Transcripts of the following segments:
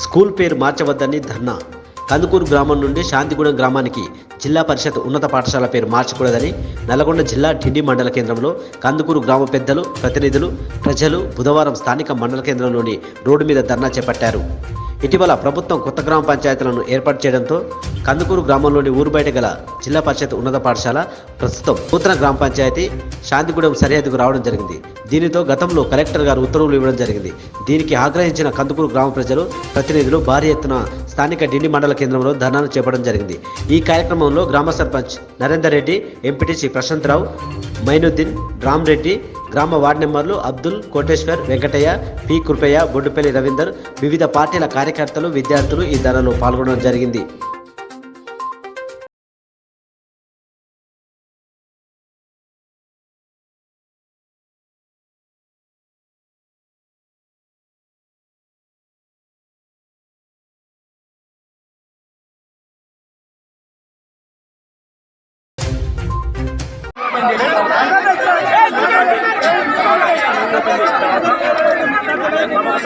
School పేరు మార్చవద్దని ధర్నా. కందుకూరు గ్రామం నుండి శాంతిగూడెం గ్రామానికి జిల్లా పరిషత్ ఉన్నత పాఠశాల పేరు మార్చకూడదని నల్గొండ జిల్లా ఢిల్లీ మండల కేంద్రంలో కందుకూరు గ్రామ పెద్దలు, ప్రతినిధులు, ప్రజలు బుధవారం స్థానిక మండల కేంద్రంలోని రోడ్డు మీద ధర్నా చేపట్టారు. ఇటీవల ప్రభుత్వం కొత్త గ్రామ పంచాయతీలను ఏర్పాటు చేయడంతో కందుకూరు గ్రామంలోని ఊరు బయట గల జిల్లా పరిషత్ ఉన్నత పాఠశాల ప్రస్తుతం నూతన గ్రామ పంచాయతీ శాంతిగూడెం సరిహద్దుకు రావడం జరిగింది. దీనితో గతంలో కలెక్టర్ గారు ఉత్తర్వులు ఇవ్వడం జరిగింది. దీనికి ఆగ్రహించిన కందుకూరు గ్రామ ప్రజలు, ప్రతినిధులు భారీ ఎత్తున స్థానిక ఢిల్లీ మండల కేంద్రంలో ధర్నాను చేపట్టడం జరిగింది. ఈ కార్యక్రమంలో గ్రామ సర్పంచ్ నరేందర్ రెడ్డి, ఎంపీటీసీ ప్రశాంత్ రావు, మైనుద్దీన్, రామ్ రెడ్డి, గ్రామ వార్డు మెంబర్లు అబ్దుల్, కోటేశ్వర్, వెంకటయ్య, పి కృపయ్య, బొడ్డుపల్లి రవీందర్, వివిధ పార్టీల కార్యకర్తలు, విద్యార్థులు ఈ ధర్నాలో పాల్గొనడం జరిగింది.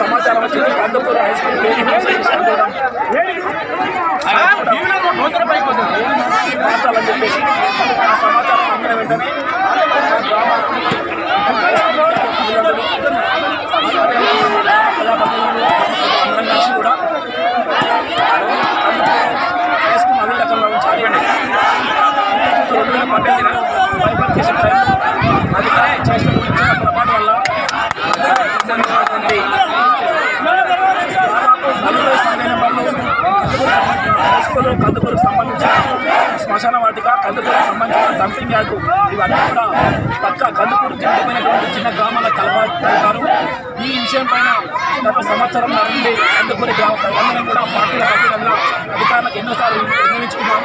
సమాచారం వచ్చింది. కందుకూరు హై స్కూల్ మార్చాలని చెప్పేసి ఆ సమాచారం అందిన వెంటనే అందరం కలిసి కూడా హై స్కూల్ అదే రకంగా ఉంచాలి అని 2018 బైఫర్కేషన్ టైంలో అధికారులు చేసిన పొరపాటు వల్ల కందుకూరుకు సంబంధించిన శ్మశాన వాటిక, కందుకూరుకు సంబంధించిన డంపింగ్ యార్డు ఇవన్నీ కూడా పక్క కందుకూరు చెందిపోయినటువంటి చిన్న గ్రామాల కలపారు. ఈ విషయం పైన గత సంవత్సరం నుండి కందుకూరు గ్రామ ప్రజలందరం కూడా పార్టీల అభ్యర్థులుగా అధికారులకు ఎన్నోసార్లు నిర్ణయించుకున్నాం.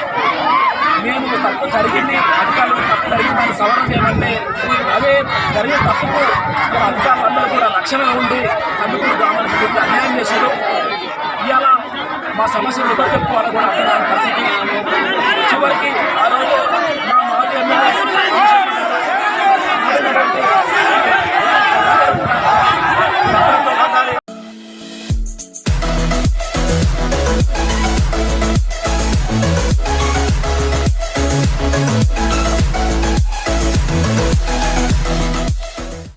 మేము తప్పు జరిగింది, అధికారులకు తప్పు జరిగిందని సవరణ చేయమంటే అదే జరిగిన తప్పుకు అధికారులందరూ కూడా రక్షణగా ఉండి కందుకూరు గ్రామానికి పూర్తి అన్యాయం చేశారు. ఇవాళ మా సమస్యలు ఎవరు చెప్పుకోవాలో కూడా అర్థం కాని పరిస్థితి. చివరికి ఆ రోజు మా మాజీ ఎమ్మెల్యే